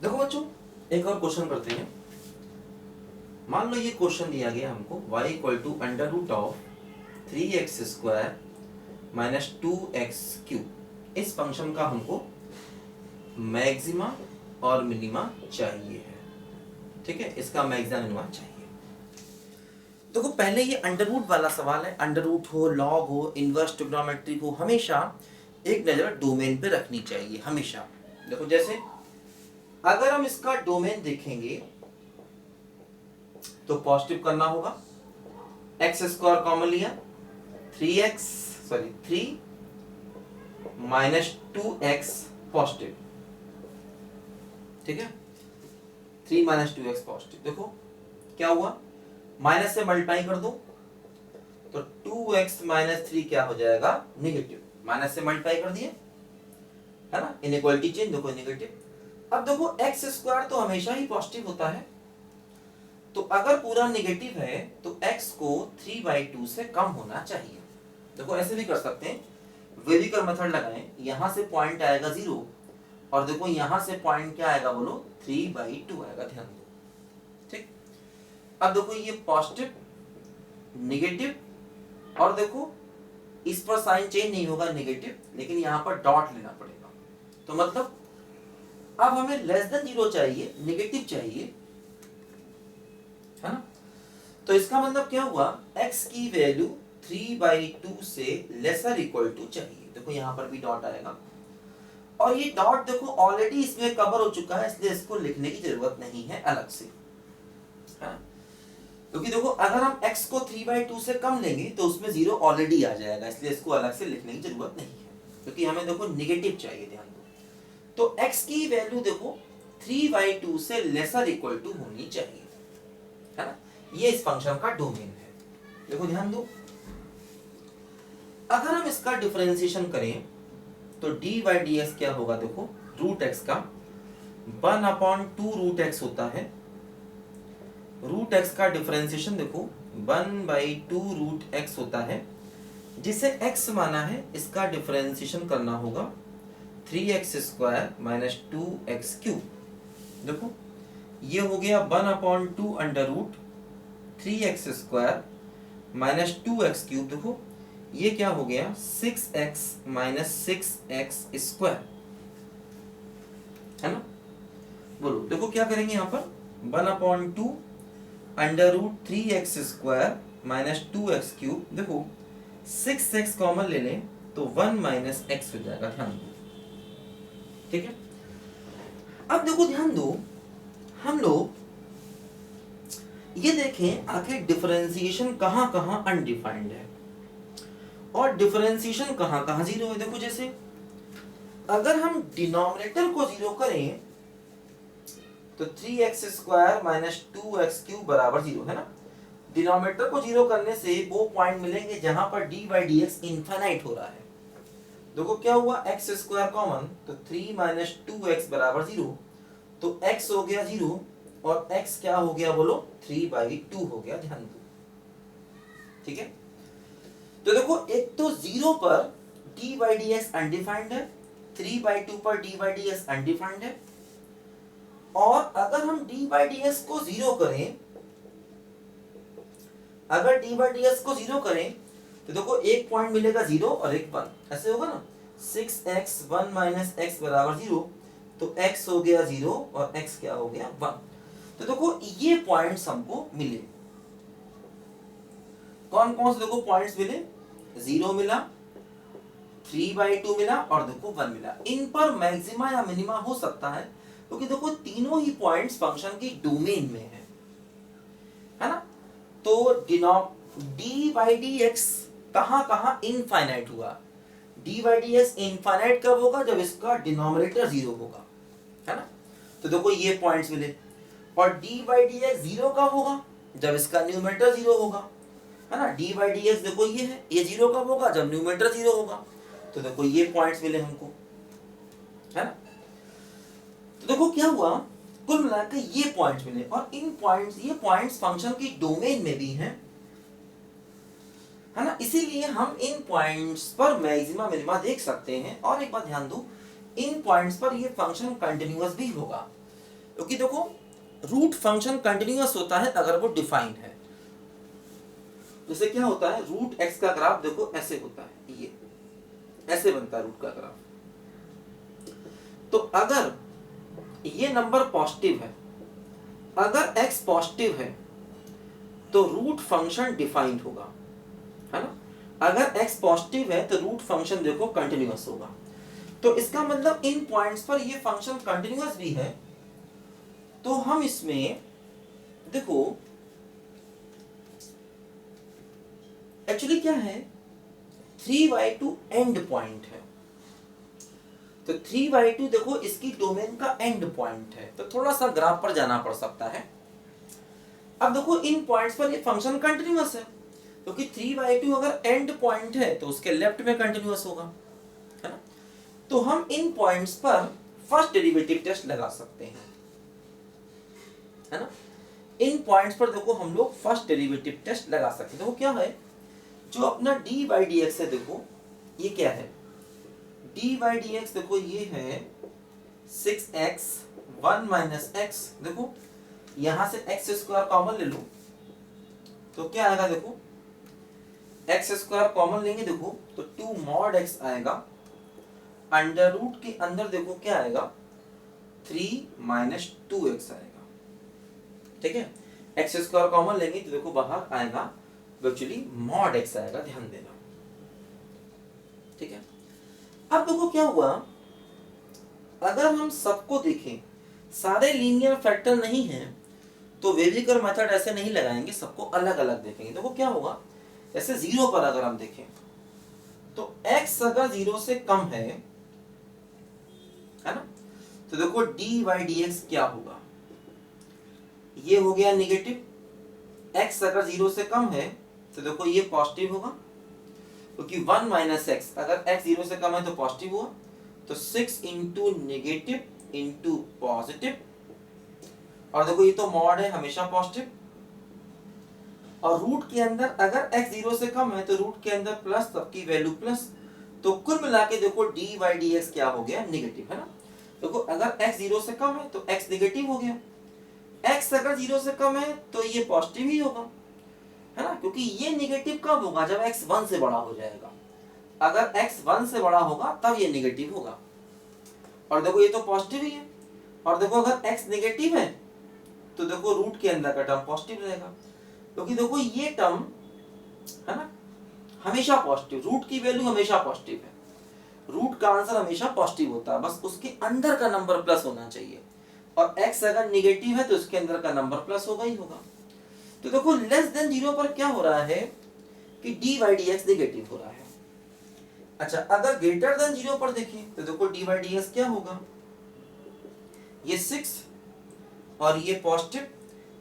देखो बच्चों, एक और क्वेश्चन करते हैं। मान लो ये क्वेश्चन दिया गया हमको y equal to under root of 3x² minus 2x³ इस फंक्शन का हमको मैक्सिमा और मिनिमा चाहिए है। ठीक है, इसका मैक्सिमा मिनिमा चाहिए। देखो पहले ये अंडर रूट वाला सवाल है, अंडर रूट हो, लॉग हो, इनवर्स ट्रिग्नोमेट्रिक हो, हमेशा एक नजर डोमेन पे रखनी चाहिए हमेशा। देखो जैसे अगर हम इसका डोमेन देखेंगे तो पॉजिटिव करना होगा, x² कॉमन लिया, 3 माइनस 2x पॉजिटिव। ठीक है, 3 माइनस 2x पॉजिटिव। देखो क्या हुआ, माइनस से मल्टीप्लाई कर दो तो 2x माइनस 3 क्या हो जाएगा, नेगेटिव। माइनस से मल्टीप्लाई कर दिए, है ना, इनइक्वालिटी चेंज, देखो नेगेटिव। अब देखो x² तो हमेशा ही पॉजिटिव होता है, तो अगर पूरा नेगेटिव है तो x को 3/2 से कम होना चाहिए। देखो ऐसे भी कर सकते हैं, वेरिकल मेथड लगाएं, यहां से पॉइंट आएगा 0 और देखो यहां से पॉइंट क्या आएगा, बोलो 3/2 आएगा, ध्यान दो। ठीक, अब देखो ये पॉजिटिव, नेगेटिव और देखो इस पर साइन चेंज नहीं होगा, नेगेटिव, लेकिन यहां पर डॉट लेना पड़ेगा। तो मतलब अब हमें लेस देन 0 चाहिए, नेगेटिव चाहिए, है ना। तो इसका मतलब क्या हुआ, x की वैल्यू 3/2 से लेसर इक्वल टू चाहिए। देखो यहां पर भी डॉट आएगा और ये डॉट देखो ऑलरेडी इसमें कवर हो चुका है, इसलिए इसको लिखने की जरूरत नहीं है अलग से, है ना। क्योंकि देखो अगर हम x को 3/2 से कम लेंगे तो उसमें 0 ऑलरेडी आ जाएगा, इसलिए इसको अलग से लिखने की जरूरत नहीं है, क्योंकि हमें देखो नेगेटिव चाहिए, ध्यान दो। तो x की वैल्यू देखो 3/2 से लेसर इक्वल टू होनी चाहिए, है ना। ये इस फंक्शन का डोमेन है। देखो ध्यान दो, अगर हम इसका डिफरेंशिएशन करें तो dy/dx क्या होगा, देखो रूट x का 1/2 रूट x होता है। रूट x का डिफरेंशिएशन देखो 1/2 रूट x होता है, जिसे x माना है, इसका डिफरेंशिएशन करना होगा 3x² माइनस 2x³। देखो ये हो गया 1/2 under root 3x² minus 2x³। देखो ये क्या हो गया, 6x माइनस 6x², है ना। बोलो देखो क्या करेंगे यहाँ पर, 1/2 under root 3x² minus 2x³। देखो 6x कॉमन ले लें तो 1 माइनस x हो जाएगा, ध्यान दो। ठीक है, अब देखो ध्यान दो, हम लोग ये देखें आखिर डिफरेंशिएशन कहां कहां अनडिफाइंड है और डिफरेंशिएशन कहां कहां 0 है। देखो जैसे अगर हम डिनोमिनेटर को 0 करें तो 3x² माइनस 2x³ बराबर 0, है ना। डिनोमिनेटर को 0 करने से वो पॉइंट मिलेंगे जहां पर dy/dx इनफाइनाइट हो रहा है। देखो क्या हुआ, x² कॉमन तो 3 माइनस 2x बराबर 0, तो x हो गया 0 और x क्या हो गया, बोलो 3/2 हो गया, ध्यान दो। ठीक है, तो देखो एक तो 0 पर dy/dx अनडिफाइंड है, 3/2 पर dy/dx अनडिफाइंड है, और अगर हम dy/dx को 0 करें, अगर dy/dx को 0 करें तो देखो एक पॉइंट मिलेगा 0 और एक 1, ऐसे होगा ना। 6x 1 माइनस x बराबर 0, तो x हो गया 0 और x क्या हो गया 1। तो देखो ये पॉइंट्स हमको मिले, कौन कौन से देखो पॉइंट्स मिले, 0 मिला, 3/2 मिला और देखो 1 मिला। इन पर मैक्सिमा या मिनिमा हो सकता है, क्योंकि देखो तीनों ही पॉइंट्स फंक्शन की डोमेन में है ना। तो dy/dx कहां कहां इनफाइनाइट हुआ, dy/dx इनफाइनाइट कब होगा, जब इसका डिनोमिनेटर 0 होगा, है ना। तो देखो ये पॉइंट्स मिले, और dy/dx 0 कब होगा, जब इसका न्यूमरेटर 0 होगा, है ना। dy/dx देखो ये है, ये 0 कब होगा, जब न्यूमरेटर 0 होगा। तो देखो ये पॉइंट्स मिले हमको, है ना। तो देखो क्या हुआ, कुल मिलाकर ये पॉइंट्स मिले, और इन पॉइंट्स, ये पॉइंट्स फंक्शन की डोमेन में भी हैं, है ना। इसीलिए हम इन पॉइंट्स पर मैक्सिमा मिनिमा देख सकते हैं। और एक बात ध्यान दो, इन पॉइंट्स पर ये फंक्शन कंटिन्यूअस भी होगा, क्योंकि देखो रूट फंक्शन कंटिन्यूअस होता है अगर वो डिफाइंड है। जैसे क्या होता है, रूट एक्स का ग्राफ देखो ऐसे होता है, ये ऐसे बनता है रूट का ग्राफ। तो अगर ये नंबर पॉजिटिव है, अगर एक्स पॉजिटिव है तो रूट फंक्शन डिफाइंड होगा, है ना। अगर एक्स पॉजिटिव है तो रूट फंक्शन देखो कंटिन्यूअस होगा। तो इसका मतलब इन पॉइंट्स पर ये फंक्शन कंटिन्यूअस भी है, तो हम इसमें देखो एक्चुअली क्या है, 3/2 एंड पॉइंट है। तो 3/2 देखो इसकी डोमेन का एंड पॉइंट है, तो थोड़ा सा ग्राफ पर जाना पड़ सकता है। अब देखो इन पॉइंट्स पर ये फंक्शन कंटिन्यूअस है, क्योंकि 3/2 अगर एंड पॉइंट है तो उसके लेफ्ट में कंटिन्यूअस होगा, है ना। तो हम इन पॉइंट्स पर फर्स्ट डेरिवेटिव टेस्ट लगा सकते हैं, है ना। इन पॉइंट्स पर देखो हम लोग फर्स्ट डेरिवेटिव टेस्ट लगा सकते हैं। देखो क्या है, जो अपना d/dx है, देखो ये क्या है, d/dx देखो ये है 6x 1 माइनस एक्स। देखो यहां से एक्स स्क्वायर कॉमन ले लो तो क्या आएगा, देखो एक्स स्क्वायर कॉमन लेंगे देखो तो 2 मॉड एक्स आएगा, अंडर रूट के अंदर देखो क्या आएगा 3 माइनस 2x आएगा, ठीक है। एक्स स्क्वायर कॉमन लेंगे तो देखो बाहर आएगा एक्चुअली मॉड एक्स आएगा, ध्यान देना, ठीक है। अब देखो क्या हुआ, अगर हम सबको देखें, सारे लीनियर फैक्टर नहीं हैं तो वेविकर मेथड ऐसे नहीं लगाएंगे, सबको अलग अलग देखेंगे। देखो क्या होगा, जैसे 0 पर अगर हम देखें तो x अगर 0 से कम है ना, तो देखो d/dx क्या होगा, ये हो गया नेगेटिव। x अगर 0 से कम है तो देखो ये पॉजिटिव होगा, क्योंकि 1 माइनस एक्स, अगर x 0 से कम है तो पॉजिटिव हुआ, तो 6 इंटू नेगेटिव इंटू पॉजिटिव, और देखो ये तो मॉड है हमेशा पॉजिटिव, और रूट के अंदर अगर x 0 से कम है तो रूट के अंदर प्लस, सबकी वैल्यू प्लस, तो कुल मिला के देखो d/dx क्या हो गया, नेगेटिव, है ना। देखो अगर x 0 से कम है तो x नेगेटिव हो गया, x अगर 0 से कम है तो ये पॉजिटिव ही होगा, है ना, क्योंकि ये नेगेटिव कब होगा, जब x 1 से बड़ा हो जाएगा। अगर x 1 से बड़ा होगा तब ये नेगेटिव होगा, और देखो ये तो पॉजिटिव ही है, और देखो अगर x नेगेटिव है तो देखो रूट के अंदर का टर्म पॉजिटिव रहेगा, क्योंकि देखो ये टर्म, है ना, हमेशा पॉजिटिव, रूट की वैल्यू हमेशा पॉजिटिव है, रूट का आंसर हमेशा पॉजिटिव होता है, बस उसके अंदर का नंबर प्लस होना चाहिए, और x अगर नेगेटिव है तो उसके अंदर का नंबर प्लस होगा ही होगा। तो देखो लेस देन 0 पर क्या हो रहा है कि d/dx नेगेटिव हो रहा है। अच्छा अगर ग्रेटर देन 0 पर देखें तो देखो d/dx क्या होगा, ये 6 और ये पॉजिटिव,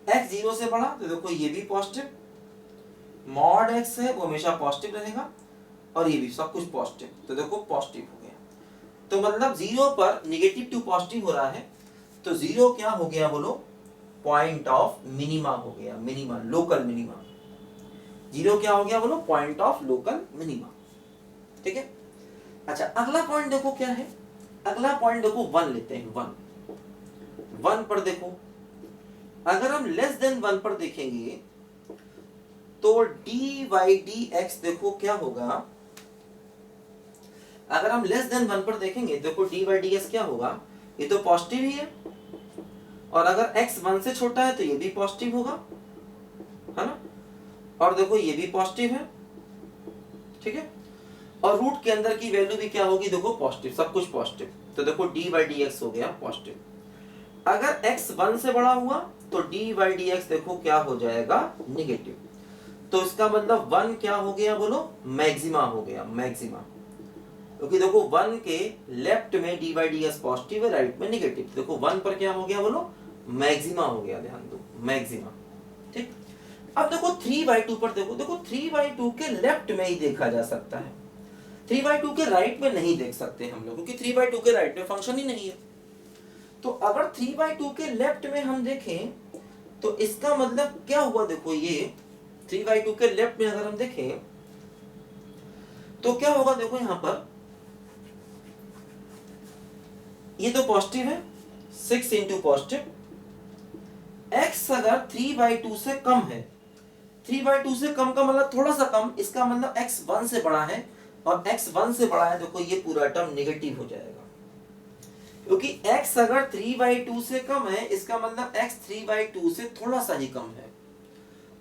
x 0 से बड़ा तो देखो ये भी पॉजिटिव, मॉड x है वो हमेशा पॉजिटिव रहेगा, और ये भी सब कुछ पॉजिटिव, तो देखो पॉजिटिव हो गया। तो मतलब 0 पर नेगेटिव टू पॉजिटिव हो रहा है, तो 0 क्या हो गया बोलो, पॉइंट ऑफ मिनिमा हो गया, मिनिमा, लोकल मिनिमा। 0 क्या हो गया बोलो, पॉइंट ऑफ लोकल मिनिमा, ठीक है। अच्छा अगला पॉइंट देखो क्या है, अगला पॉइंट देखो 1 लेते हैं, 1 पर देखो, अगर हम लेस देन 1 पर देखेंगे तो d/dx देखो क्या होगा, अगर हम लेस देन 1 पर देखेंगे देखो d/dx क्या होगा, ये तो पॉजिटिव ही है, और अगर x 1 से छोटा है तो ये भी पॉजिटिव होगा, है ना, और देखो ये भी पॉजिटिव है, ठीक है, और रूट के अंदर की वैल्यू भी क्या होगी, देखो पॉजिटिव, सब कुछ पॉजिटिव, तो देखो d/dx हो गया पॉजिटिव। अगर x 1 से बड़ा हुआ तो d/dx देखो क्या हो जाएगा, नेगेटिव, तो इसका मतलब 1 क्या हो गया बोलो, मैक्सिमा हो गया, मैक्सिमा, क्योंकि देखो 1 के लेफ्ट में d/dx पॉजिटिव है, राइट में नेगेटिव, देखो 1 पर क्या हो गया बोलो, मैक्सिमा हो गया, ध्यान दो मैक्सिमा, ठीक। अब देखो 3/2 पर देखो, देखो 3/2 के लेफ्ट में ही देखा जा सकता है, 3/2 के राइट में नहीं देख सकते हम लोग, क्योंकि 3/2 के राइट में फंक्शन ही नहीं है। तो अगर 3/2 के लेफ्ट में हम देखें तो इसका मतलब क्या हुआ, देखो ये 3/2 के लेफ्ट में अगर हम देखें तो क्या होगा, देखो यहां पर ये तो पॉजिटिव है, 6 इंटू पॉजिटिव x अगर 3/2 से कम है, 3/2 से कम का मतलब थोड़ा सा कम, इसका मतलब x 1 से बड़ा है, और x 1 से बड़ा है, देखो ये पूरा टर्म नेगेटिव हो जाएगा, क्योंकि x अगर 3/2 से कम है, इसका मतलब x 3/2 से थोड़ा सा ही कम है,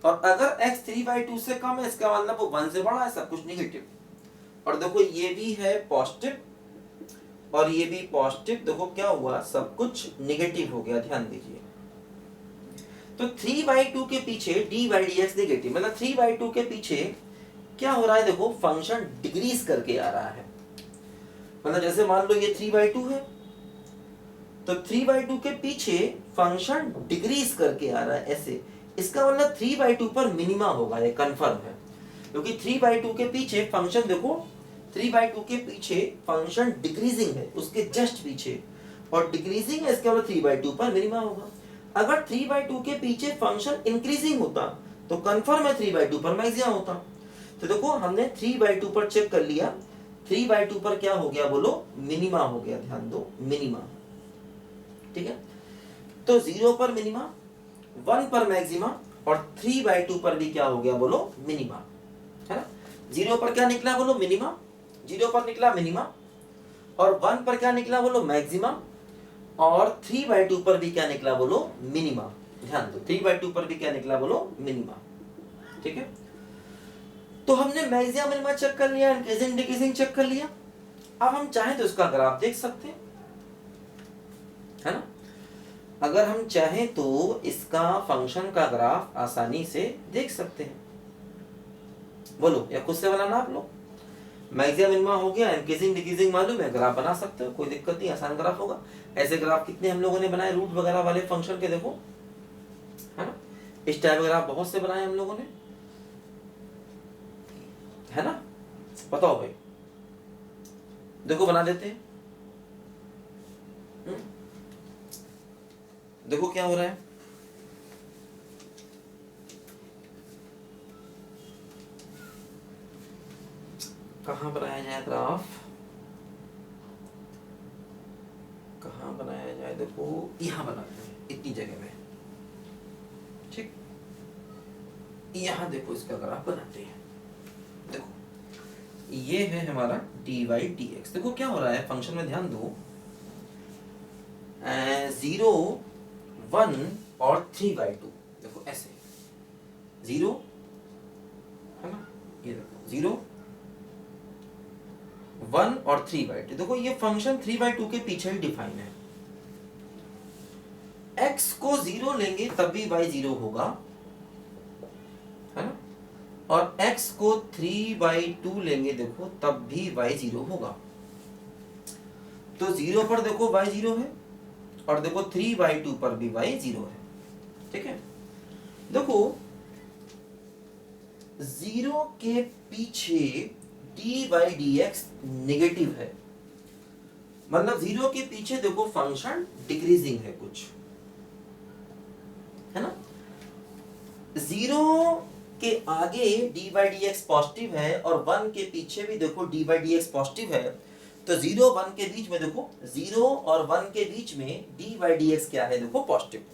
और अगर x 3/2 से कम है, इसका मतलब वो 1 से बड़ा है, सब कुछ नेगेटिव। और देखो ये भी है पॉजिटिव और ये भी पॉजिटिव, देखो क्या हुआ, सब कुछ नेगेटिव हो गया, ध्यान दीजिए। तो 3/2 के पीछे d/dx नेगेटिव, मतलब 3/2 के पीछे क्या हो रहा है, देखो फंक्शन डिक्रीज करके आ रहा है। मतलब जैसे मान लो ये 3/2 है, तो 3/2 के पीछे फंक्शन डिक्रीज करके आ रहा है ऐसे, इसका मतलब 3/2 पर मिनिमा होगा, ये कंफर्म है, क्योंकि 3/2 के पीछे फंक्शन, देखो 3/2 के पीछे फंक्शन डिक्रीजिंग है, उसके जस्ट पीछे, और डिक्रीजिंग है, इसका मतलब 3/2 पर मिनिमा होगा। अगर 3/2 के पीछे फंक्शन इंक्रीजिंग होता तो कंफर्म है 3/2 पर मैक्सिमम होता। तो देखो हमने 3/2 पर चेक कर लिया, 3/2 पर क्या हो गया बोलो, मिनिमा हो गया, ध्यान दो मिनिमा, ठीक है। तो 0 पर मिनिमा, 1 पर मैक्सिमा, और 3/2 पर भी क्या हो गया बोलो, मिनिमा, है ना। 0 पर क्या निकला बोलो, मिनिमा, 0 पर निकला मिनिमा, और 1 पर क्या निकला बोलो, मैक्सिमा, और 3/2 पर भी क्या निकला बोलो, मिनिमा। ध्यान दो 3/2 पर भी क्या निकला बोलो, मिनिमा, ठीक है। तो हमने मैक्सिमा मिनिमा चेक कर लिया, इंक्रीजिंग डिक्रीजिंग चेक कर लिया। अब हम चाहें तो इसका ग्राफ देख सकते हैं, है ना। अगर हम चाहें तो इसका फंक्शन का ग्राफ आसानी से देख सकते हैं, बोलो, या खुद से बनाना आप लोग। मैक्सिमा मिनिमा हो गया, इंक्रीजिंग डिक्रीजिंग मालूम है, ग्राफ बना सकते हो, कोई दिक्कत नहीं, आसान ग्राफ होगा। ऐसे ग्राफ कितने हम लोगों ने बनाए रूट वगैरह वाले फंक्शन के, देखो, है ना। इस टाइप ग्राफ बहुत से बनाए हम लोगों ने, है ना। बताओ भाई, देखो बना देते हैं। देखो क्या हो रहा है, कहाँ बनाया जाए ग्राफ, कहाँ बनाया जाए, देखो यहाँ बनाते हैं, इतनी जगह में, ठीक, यहाँ देखो इसका ग्राफ बनाते हैं। देखो ये है हमारा dy/dx, देखो क्या हो रहा है फंक्शन में, ध्यान दो, 0, 1 और 3/2, देखो ऐसे 0, है ना, ये देखो 0, 1 और 3/2, देखो ये फंक्शन 3/2 के पीछे ही डिफाइन है। x को 0 लेंगे तब भी y 0 होगा, है ना, और x को 3/2 लेंगे देखो तब भी y 0 होगा। तो 0 पर देखो y 0 है, और देखो 3/2 पर भी y 0 है, ठीक है। देखो 0 के पीछे dy/dx नेगेटिव है, मतलब 0 के पीछे देखो फंक्शन डिक्रीजिंग है कुछ, है ना। 0 के आगे dy/dx पॉजिटिव है, और 1 के पीछे भी देखो dy/dx पॉजिटिव है, तो 0 1 के बीच में देखो, 0 और 1 के बीच में dy/dx क्या है, देखो पॉजिटिव।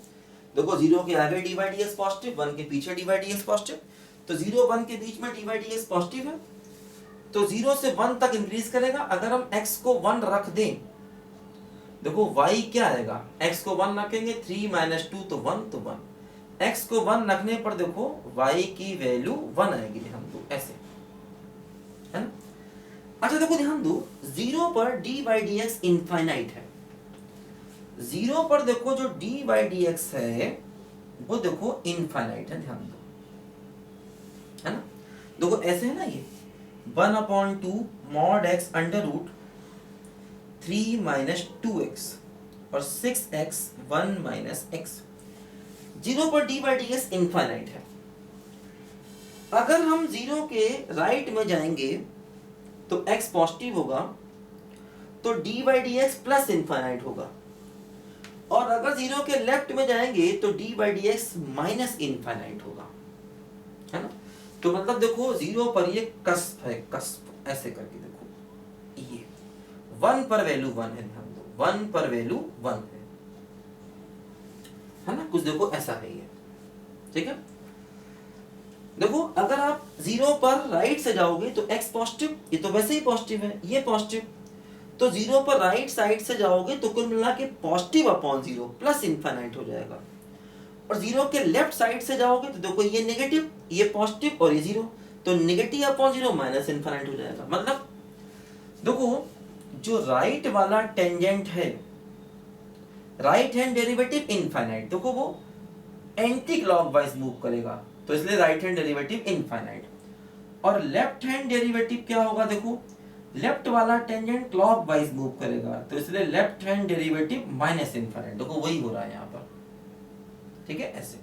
देखो 0 के आगे dy/dx पॉजिटिव, 1 के पीछे dy/dx पॉजिटिव, तो 0 1 के बीच में dy/dx पॉजिटिव है, तो 0 से 1 तक इंक्रीज करेगा। अगर हम x को 1 रख दें, देखो y क्या आएगा, x को 1 रखेंगे, 3 - 2 तो 1, तो 1, x को 1 रखने पर देखो y की वैल्यू 1 आएगी, ध्यान दो ऐसे, है ना। अच्छा देखो ध्यान दो, 0 पर dy/dx इनफाइनाइट है, 0 पर देखो जो dy/dx है वो देखो इनफाइनाइट है, ध्यान दो, है ना। देखो ऐसे है ना, ये 1/2 mod x √ 3 - 2x और 6x 1 - x। 0 पर dy/dx इनफाइनाइट है। अगर हम 0 के राइट में जाएंगे तो x पॉजिटिव होगा, तो dy/dx प्लस इनफाइनाइट होगा, और अगर 0 के लेफ्ट में जाएंगे तो dy/dx माइनस इनफाइनाइट होगा, है ना। तो मतलब देखो 0 पर ये कस्प है, कस्प ऐसे करके देखो, ये 1 पर वैल्यू 1 है, ध्यान दो 1 पर वैल्यू 1 है, है ना, कुछ देखो ऐसा है ये, ठीक है। देखो अगर आप 0 पर राइट से जाओगे तो x पॉजिटिव, ये तो वैसे ही पॉजिटिव है, ये पॉजिटिव, तो 0 पर राइट साइड से जाओगे तो कुल मिला के पॉजिटिव अपॉन 0 प्लस इनफाइनाइट हो जाएगा। और 0 के लेफ्ट साइड से जाओगे तो देखो ये नेगेटिव, ये पॉजिटिव और ये 0, तो नेगेटिव अपॉन 0 माइनस इनफाइनाइट हो जाएगा। मतलब देखो जो राइट वाला टेंजेंट है, राइट हैंड डेरिवेटिव इनफाइनाइट, देखो वो एंटी क्लॉकवाइज मूव करेगा, तो इसलिए राइट हैंड डेरिवेटिव इनफाइनाइट। और लेफ्ट हैंड डेरिवेटिव क्या होगा, देखो लेफ्ट वाला टेंजेंट क्लॉकवाइज मूव करेगा, तो इसलिए left hand derivative minus infinite. देखो वही हो रहा है यहाँ पर, ठीक है। ऐसे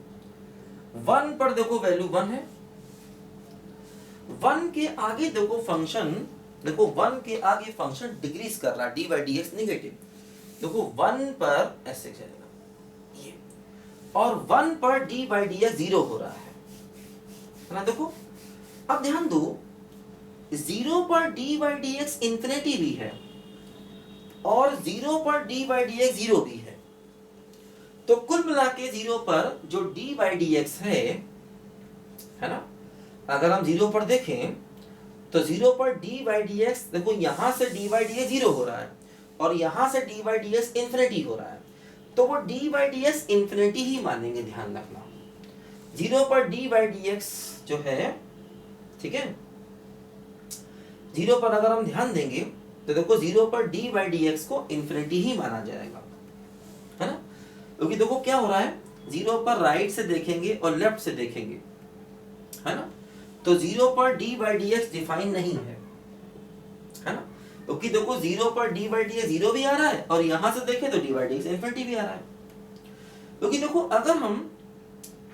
1 पर देखो वैल्यू 1 है, 1 के आगे देखो फंक्शन, देखो 1 के आगे फंक्शन डिक्रीज कर रहा है, D by d x negative. देखो 1 पर ऐसे चलेगा ये, और 1 पर डी बाई डी एक्स 0 हो रहा है ना। देखो अब ध्यान दो, 0 पर D by d x infinity भी है और 0 पर डी बाई डी एक्स 0 भी है, तो कुल मिला के 0 पर जो डी बाई डी एक्स है ना, अगर हम 0 पर देखें तो 0 पर डी बाई डी एक्स, देखो यहां से डी बाई डी एक्स 0 हो रहा है और यहां से d by d x infinity हो रहा है, तो वो d by d x infinity ही मानेंगे, ध्यान रखना। 0 पर डी बाई डी एक्स जो है, ठीक है, 0 पर अगर हम ध्यान देंगे तो देखो 0 पर डी बाई डी एक्स को इंफिनिटी ही माना जाएगा, है ना। क्योंकि देखो क्या हो रहा है, 0 पर राइट से देखेंगे और लेफ्ट से देखेंगे, है ना, तो 0 पर D by d x define नहीं है ना, क्योंकि देखो 0 पर डी बाई डी एक्स 0 भी आ रहा है और यहां से देखें तो D by d x infinity भी आ रहा है। क्योंकि देखो अगर हम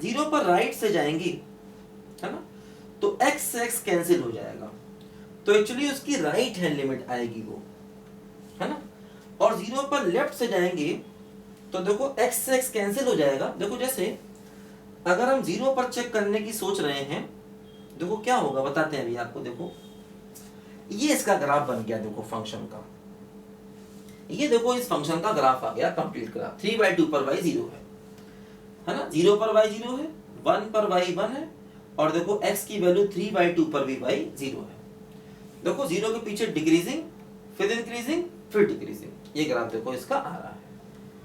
0 पर राइट से जाएंगे, है ना, तो x से x कैंसिल हो जाएगा, तो एक्चुअली उसकी राइट हैंड लिमिट आएगी वो, है ना। और 0 पर लेफ्ट से जाएंगे तो देखो x से x कैंसिल हो जाएगा। देखो जैसे अगर हम 0 पर चेक करने की सोच रहे हैं, देखो क्या होगा बताते हैं अभी आपको। देखो ये इसका ग्राफ बन गया, देखो फंक्शन का, ये देखो इस फंक्शन का ग्राफ आ गया, कंप्लीट ग्राफ। 3/2 पर y 0 है ना, 0 पर y 0 है, 1 पर y 1 है, और देखो x की वैल्यू 3/2 पर भी y 0 है। देखो 0 के पीछे डिक्रीजिंग, फिर इंक्रीजिंग, फिर डिक्रीजिंग, ये ग्राफ देखो इसका आ रहा है,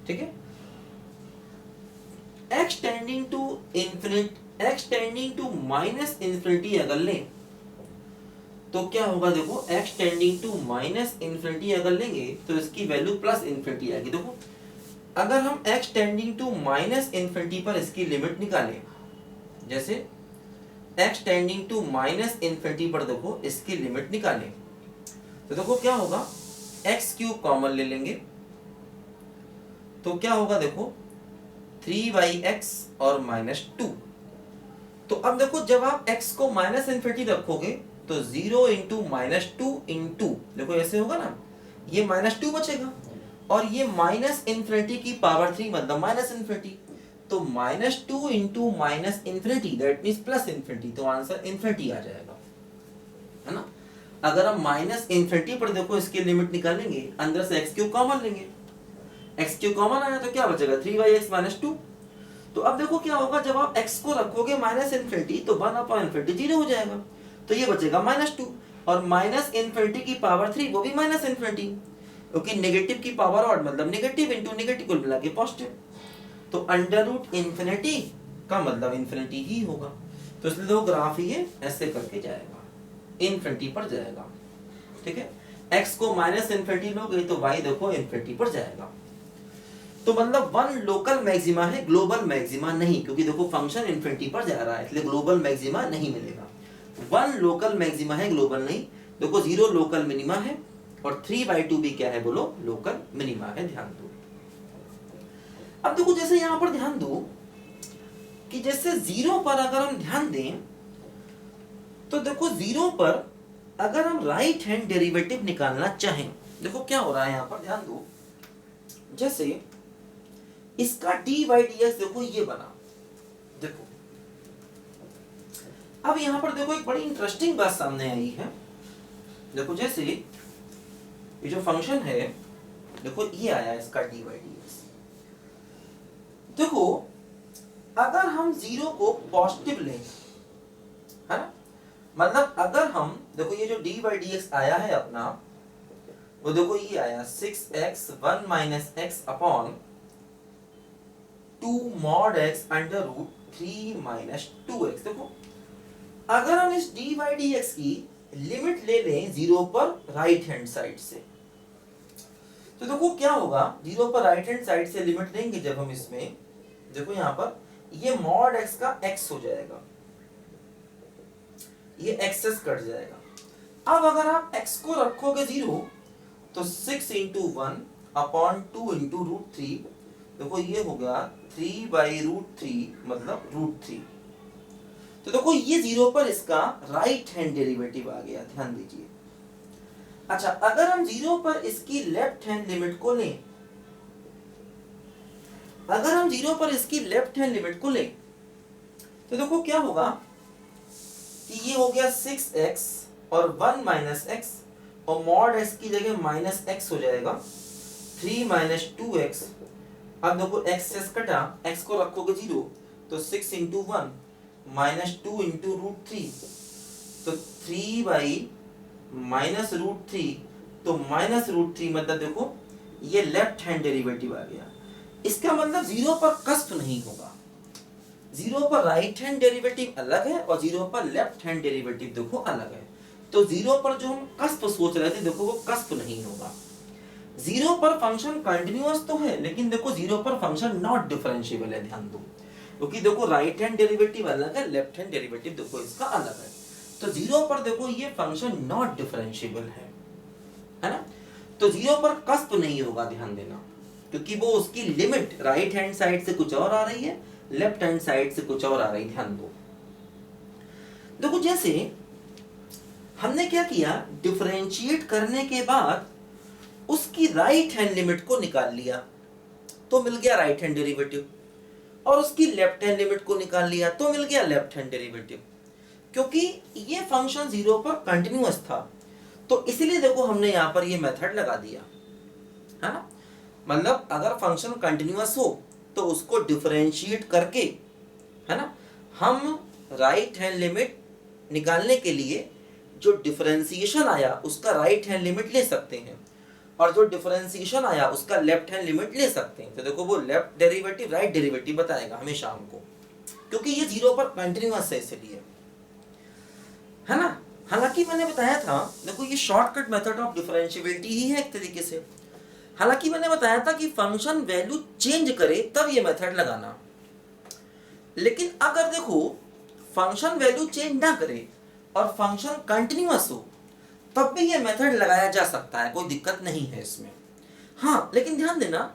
ठीक है। x tending to infinite, x tending to minus infinity अगर लें तो क्या होगा, देखो x tending to minus infinity अगर लेंगे तो इसकी वैल्यू प्लस इंफिनिटी आएगी। देखो अगर हम x tending to minus infinity पर इसकी लिमिट निकालें, जैसे x tending to minus infinity पर देखो इसकी लिमिट निकालें, तो देखो क्या होगा, x क्यूब कॉमन ले लेंगे तो क्या होगा, देखो 3x और -2। तो अब देखो जब आप x को माइनस इंफिनिटी रखोगे तो 0 इंटू -2 इंटू, देखो ऐसे होगा ना, ये -2 बचेगा और ये माइनस इंफिनिटी की पावर 3 मतलब माइनस इंफिनिटी, तो -2 into minus infinity that means plus infinity, तो आंसर इंफिनिटी आ जाएगा, है ना। अगर हम माइनस इंफिनिटी पर देखो इसकी लिमिट निकालेंगे, अंदर से x क्यूब कॉमन लेंगे, x क्यूब कॉमन आया तो क्या बचेगा, 3x - 2। तो अब देखो क्या होगा, जब आप x को रखोगे माइनस इंफिनिटी तो 1/∞ 0 हो जाएगा, तो ये बचेगा -2, और माइनस इंफिनिटी की पावर 3 वो भी माइनस इंफिनिटी, क्योंकि नेगेटिव की पावर ऑड मतलब नेगेटिव इंटू नेगेटिव कुल मिला के पॉजिटिव, तो अंडर इंफिनिटी का मतलब इंफिनिटी ही होगा, तो इसलिए तो ग्राफ ये ऐसे करके जाएगा, इंफिनिटी पर जाएगा, ठीक है। x को माइनस इंफिनिटी लोगे तो y देखो इंफिनिटी पर जाएगा, तो मतलब 1 लोकल मैक्सिमा है, ग्लोबल मैक्सिमा नहीं, क्योंकि देखो फंक्शन इंफिनिटी पर जा रहा है इसलिए ग्लोबल मैक्सिमा नहीं मिलेगा। 1 लोकल मैक्सिमा है, ग्लोबल नहीं। देखो 0 लोकल मिनिमा है और 3/2 भी क्या है बोलो, लोकल मिनिमा है, ध्यान दो। अब देखो जैसे यहां पर ध्यान दो कि जैसे 0 पर अगर हम ध्यान दें तो देखो 0 पर अगर हम राइट हैंड डेरिवेटिव निकालना चाहें, देखो क्या हो रहा है यहां पर, ध्यान दो। जैसे इसका dy/dx देखो ये बना, देखो अब यहां पर देखो एक बड़ी इंटरेस्टिंग बात सामने आई है। देखो जैसे ये जो फंक्शन है, देखो ये आया इसका dy/dx, देखो अगर हम जीरो को पॉजिटिव लें, है ना, मतलब अगर हम देखो ये जो डी बाई डी एक्स आया है अपना, वो देखो ये आया 6x 1 minus x upon 2 mod x under root 3 minus 2x। देखो अगर हम इस डी बाई डी एक्स की लिमिट ले लें जीरो पर राइट हैंड साइड से, तो देखो क्या होगा, जीरो पर राइट हैंड साइड से लिमिट लेंगे जब हम इसमें, देखो यहां पर ये मॉड x का x हो जाएगा, ये एक्सेस कट जाएगा। अब अगर आप x को रखोगे जीरो तो 6 इंटू 1 अपॉन 2 इंटू रूट 3, देखो ये हो गया 3 बाई रूट 3 मतलब रूट 3। तो देखो ये जीरो पर इसका राइट हैंड डेरिवेटिव आ गया, ध्यान दीजिए। अच्छा अगर हम जीरो पर इसकी लेफ्ट हैंड लिमिट को लें, अगर हम जीरो पर इसकी लेफ्ट हैंड लिमिट को लें तो देखो क्या होगा कि ये हो गया 6x और 1 माइनस एक्स और मॉड x की जगह माइनस एक्स हो जाएगा 3 माइनस 2x। अब देखो x से कटा, x को रखोगे जीरो तो 6 इंटू 1 माइनस 2 इंटू रूट 3, तो 3 बाई माइनस रूट 3, तो माइनस रूट 3 मतलब देखो ये लेफ्ट हैंड डेरिवेटिव आ गया। इसका मतलब जीरो पर कस्प नहीं होगा, जीरो पर राइट हैंड डेरिवेटिव अलग है और जीरो पर लेफ्ट हैंड डेरिवेटिव देखो अलग है। तो जीरो पर जो हम कस्प सोच रहे थे देखो वो कस्प नहीं होगा। जीरो पर फंक्शन कंटिन्यूअस तो है लेकिन देखो जीरो पर फंक्शन नॉट डिफरेंशिएबल है, ध्यान दो, क्योंकि देखो राइट हैंड डेरिवेटिव अलग है, लेफ्ट हैंड डेरिवेटिव देखो इसका अलग है। तो जीरो पर देखो ये फंक्शन नॉट डिफरेंशिएबल है ना। तो जीरो पर कस्प नहीं होगा, ध्यान देना, क्योंकि वो उसकी लिमिट राइट हैंड साइड से कुछ और आ रही है, लेफ्ट हैंड साइड से कुछ और आ रही है, ध्यान दो। देखो जैसे हमने क्या किया, डिफरेंशिएट करने के बाद उसकी राइट हैंड लिमिट को निकाल लिया तो मिल गया राइट हैंड डेरिवेटिव, और उसकी लेफ्ट हैंड लिमिट को निकाल लिया तो मिल गया लेफ्ट हैंड डेरिवेटिव। क्योंकि ये फंक्शन जीरो पर कंटिन्यूअस था तो इसलिए देखो हमने यहां पर ये मेथड लगा दिया, है ना। मतलब अगर फंक्शन कंटिन्यूअस हो तो उसको डिफरेंशिएट करके, है ना, हम राइट हैंड लिमिट निकालने के लिए जो डिफरेंशिएशन आया उसका राइट हैंड लिमिट ले सकते हैं और जो डिफरेंशिएशन आया उसका लेफ्ट हैंड लिमिट ले सकते हैं। तो देखो वो लेफ्ट डेरिवेटिव राइट डेरिवेटिव बताएगा हमेशा हमको, क्योंकि ये जीरो पर कंटिन्यूअस है इसलिए, है ना। हालांकि मैंने बताया था, देखो ये शॉर्टकट मेथड ऑफ डिफरेंशिएबिलिटी ही है एक तरीके से। हालांकि मैंने बताया था कि फंक्शन वैल्यू चेंज करे तब ये मेथड लगाना, लेकिन अगर देखो फंक्शन वैल्यू चेंज ना करे और फंक्शन कंटिन्यूअस हो तब भी ये मेथड लगाया जा सकता है, कोई दिक्कत नहीं है इसमें। हाँ लेकिन ध्यान देना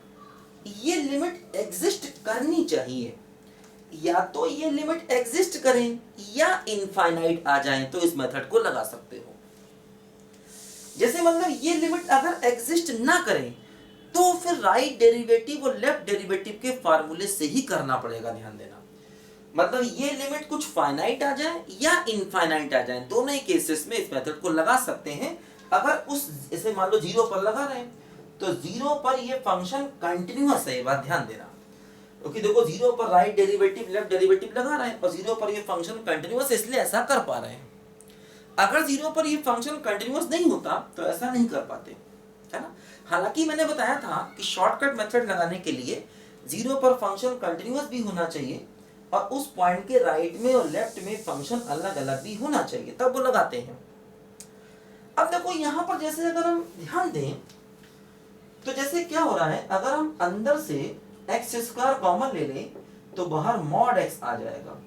ये लिमिट एग्जिस्ट करनी चाहिए, या तो ये लिमिट एग्जिस्ट करें या इनफाइनाइट आ जाए तो इस मेथड को लगा सकते हो। जैसे मतलब ये लिमिट अगर एग्जिस्ट ना करें तो फिर राइट डेरिवेटिव और लेफ्ट डेरिवेटिव के फार्मूले से ही करना पड़ेगा, ध्यान देना। मतलब ये लिमिट कुछ फाइनाइट आ जाए या इनफाइनाइट आ जाए, दोनों ही केसेस में इस मेथड को लगा सकते हैं। अगर उस जैसे मान लो जीरो पर लगा रहे हैं तो जीरो पर ये फंक्शन कंटिन्यूअस है, ये बात ध्यान देना, क्योंकि देखो जीरो पर राइट डेरिवेटिव लेफ्ट डेरिवेटिव लगा रहे हैं और जीरो पर ये फंक्शन कंटिन्यूअस है इसलिए ऐसा कर पा रहे हैं। अगर जीरो पर ये फंक्शन कंटिन्यूअस नहीं होता तो ऐसा नहीं कर पाते, है ना। हालांकि मैंने बताया था कि शॉर्टकट मेथड लगाने के लिए जीरो पर फंक्शन कंटिन्यूअस भी होना चाहिए और उस पॉइंट के राइट में और लेफ्ट में फंक्शन अलग अलग भी होना चाहिए, तब वो लगाते हैं। अब देखो यहां पर जैसे अगर हम ध्यान दें तो जैसे क्या हो रहा है, अगर हम अंदर से एक्स स्क्वायर कॉमन ले लें तो बाहर मॉड एक्स आ जाएगा,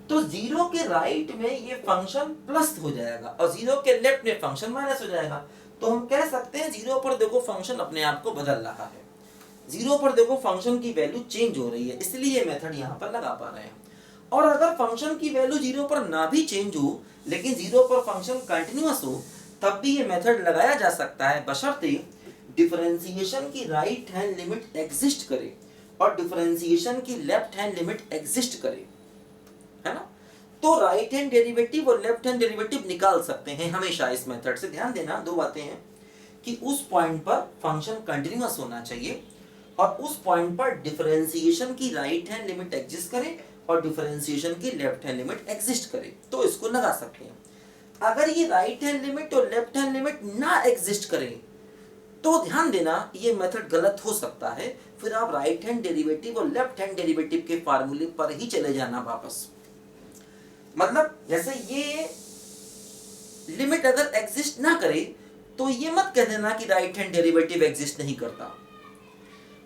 तो जीरो के राइट में ये फंक्शन प्लस हो जाएगा और जीरो के लेफ्ट में फंक्शन माइनस हो जाएगा। तो हम कह सकते हैं जीरो पर देखो फंक्शन अपने आप को बदल रहा है, जीरो पर देखो फंक्शन की वैल्यू चेंज हो रही है, इसलिए ये मेथड यहाँ पर लगा पा रहे हैं। और अगर फंक्शन की वैल्यू जीरो पर ना भी चेंज हो लेकिन जीरो पर फंक्शन कंटिन्यूअस हो तब भी ये मेथड लगाया जा सकता है, बशर्ते डिफरेंशिएशन की राइट हैंड लिमिट एग्जिस्ट करे और डिफरेंशिएशन की लेफ्ट हैंड लिमिट एग्जिस्ट करे, है ना। तो राइट हैंड डेरिवेटिव और लेफ्ट हैंड डेरिवेटिव निकाल सकते हैं हमेशा इस मेथड से। ध्यान देना दो बातें हैं कि उस पॉइंट पर फंक्शन कंटिन्यूअस होना चाहिए और उस पॉइंट पर डिफरेंशिएशन की राइट हैंड लिमिट एग्जिस्ट करे और डिफरेंशिएशन की लेफ्ट हैंड लिमिट एग्जिस्ट करे, तो इसको लगा सकते हैं। अगर ये राइट हैंड लिमिट और लेफ्ट हैंड लिमिट ना एग्जिस्ट करे तो ध्यान देना ये मेथड गलत हो सकता है, फिर आप राइट हैंड डेरिवेटिव और लेफ्ट हैंड डेरिवेटिव के फार्मूले पर ही चले जाना वापस। मतलब जैसे ये लिमिट अगर एग्जिस्ट ना करे तो ये मत कह देना कि राइट हैंड डेरिवेटिव एग्जिस्ट नहीं करता,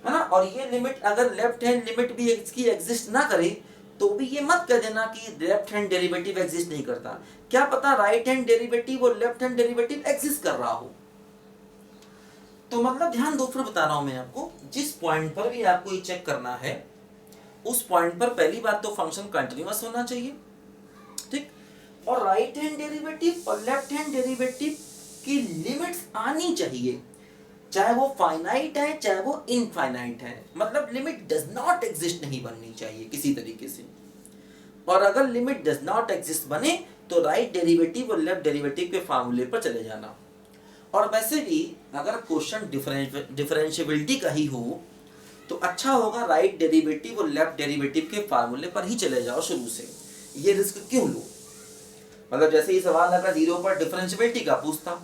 है ना। और ये लिमिट अगर लेफ्ट हैंड लिमिट भी इसकी एग्जिस्ट ना करे तो भी ये मत कह देना कि लेफ्ट हैंड डेरिवेटिव एग्जिस्ट नहीं करता। क्या पता राइट हैंड डेरिवेटिव और लेफ्ट हैंड डेरिवेटिव एग्जिस्ट कर रहा हो। तो मतलब ध्यान दो, फिर बता रहा हूं मैं आपको, जिस पॉइंट पर भी आपको ये चेक करना है उस पॉइंट पर पहली बात तो फंक्शन कंटिन्यूअस होना चाहिए, ठीक। और राइट हैंड डेरिवेटिव और लेफ्ट हैंड डेरिवेटिव की लिमिट्स आनी चाहिए, चाहे वो फाइनाइट है चाहे वो इनफाइनाइट है। मतलब लिमिट डज नॉट एग्जिस्ट नहीं बननी चाहिए किसी तरीके से। और अगर लिमिट डज नॉट एग्जिस्ट बने तो राइट डेरिवेटिव और लेफ्ट डेरिवेटिव के फार्मूले पर चले जाना। और वैसे भी अगर क्वेश्चन डिफरेंशिएबिलिटी का ही हो तो अच्छा होगा राइट डेरिवेटिव और लेफ्ट डेरिवेटिव के फार्मूले पर ही चले जाओ शुरू से। ये रिस्क क्यों लो। मतलब जैसे ये सवाल अगर जीरो पर डिफरेंशिएबिलिटी का पूछता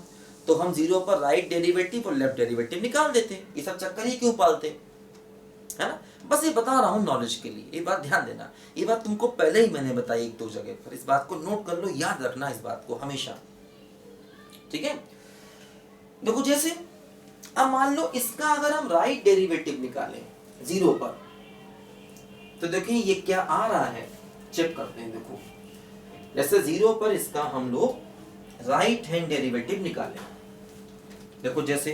तो हम जीरो पर राइट डेरिवेटिव और लेफ्ट डेरिवेटिव निकाल देते, ये सब चक्कर ही क्यों पालते, है ना। बस ये बता रहा हूं नॉलेज के लिए, ये बात ध्यान देना। ये बात तुमको पहले ही मैंने बताई एक दो जगह पर, इस बात को नोट कर लो, याद रखना इस बात को हमेशा, ठीक है। देखो जैसे अब मान लो इसका अगर हम राइट डेरिवेटिव निकालें जीरो पर तो देखिए ये क्या आ रहा है, चेक करते हैं। देखो जैसे जीरो पर इसका हम लोग राइट हैंड डेरिवेटिव निकालें, देखो जैसे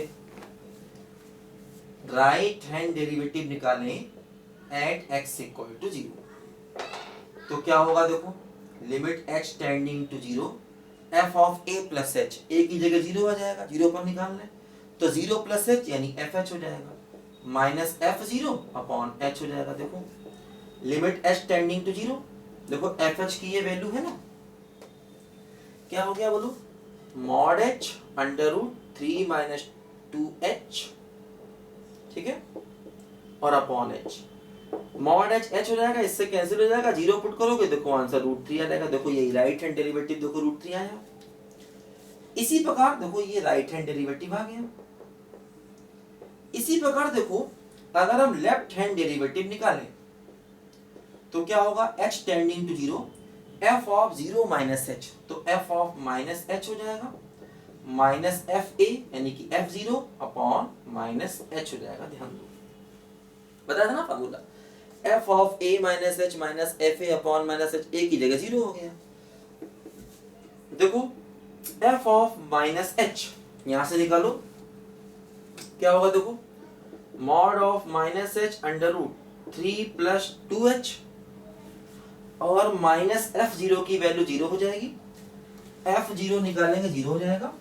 राइट हैंड डेरिवेटिव निकालें एट x इक्वल टू 0 तो क्या होगा, देखो limit x tending to 0 f of a plus h, a की जगह 0 आ जाएगा, 0 पर निकालना है तो 0 प्लस h यानी fh हो जाएगा, माइनस f0 अपॉन h हो जाएगा। देखो लिमिट h टेंडिंग टू 0, देखो fh की ये वैल्यू है ना, क्या हो गया बोलो, mod h under root 3 minus 2h, ठीक है, और अपॉन h, मॉड h हो जाएगा, इससे कैंसिल हो जाएगा, 0 पुट करोगे देखो आंसर √3 आ जाएगा। देखो ये राइट हैंड डेरिवेटिव देखो √3 आया। इसी प्रकार देखो ये राइट हैंड डेरिवेटिव आ गया। इसी प्रकार देखो अगर हम लेफ्ट हैंड डेरिवेटिव निकालें तो क्या होगा, h tending to 0 f of 0 minus h, तो f ऑफ माइनस h हो जाएगा, माइनस एफ ए यानी कि f0 अपॉन माइनस h हो जाएगा। ध्यान दो बताया था ना formula, f of a minus h minus F A upon minus h, a की जगह 0 हो गया। देखो f ऑफ माइनस h यहां से निकालो, क्या होगा, देखो mod of minus h under root 3 plus 2h और माइनस f0 की वैल्यू 0 हो जाएगी, f0 निकालेंगे 0 हो जाएगा,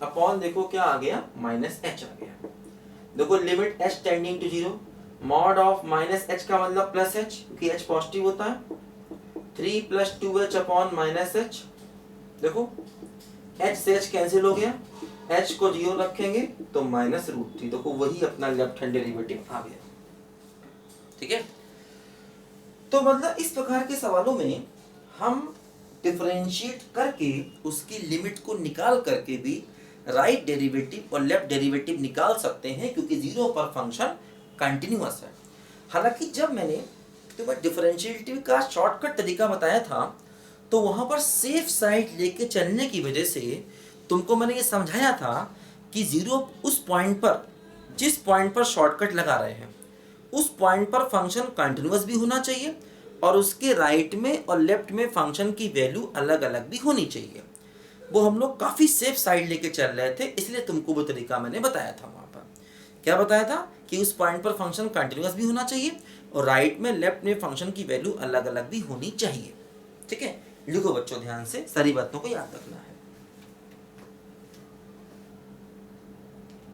अपॉन देखो क्या आ गया, माइनस h आ गया। देखो limit h tending to 0, mod of minus h का मतलब प्लस h क्योंकि h पॉजिटिव होता है, 3 plus 2h upon minus h, देखो h से h कैंसिल हो गया, h को 0 रखेंगे तो माइनस √3, देखो वही अपना लेफ्ट हैंड डेरिवेटिव आ गया, ठीक है। तो मतलब इस प्रकार के सवालों में हम डिफरेंशिएट करके उसकी लिमिट को निकाल करके भी राइट डेरिवेटिव और लेफ्ट डेरिवेटिव निकाल सकते हैं क्योंकि 0 पर फंक्शन कंटिन्यूअस है। हालांकि जब मैंने तुम्हें डिफरेंशिएटिव का शॉर्टकट तरीका बताया था तो वहां पर सेफ साइड लेके चलने की वजह से तुमको मैंने ये समझाया था कि 0 उस पॉइंट पर, जिस पॉइंट पर शॉर्टकट लगा रहे हैं उस पॉइंट पर फंक्शन कंटिन्यूअस भी होना चाहिए और उसके राइट में और लेफ्ट में फंक्शन की वैल्यू अलग अलग भी होनी चाहिए। वो हम लोग काफ़ी सेफ साइड लेके चल रहे थे, इसलिए तुमको वो तरीका मैंने बताया था। वहाँ पर क्या बताया था कि उस पॉइंट पर फंक्शन कंटिन्यूअस भी होना चाहिए और राइट में लेफ्ट में फंक्शन की वैल्यू अलग अलग भी होनी चाहिए, ठीक है। लिखो बच्चों ध्यान से, सारी बातों को याद रखना है।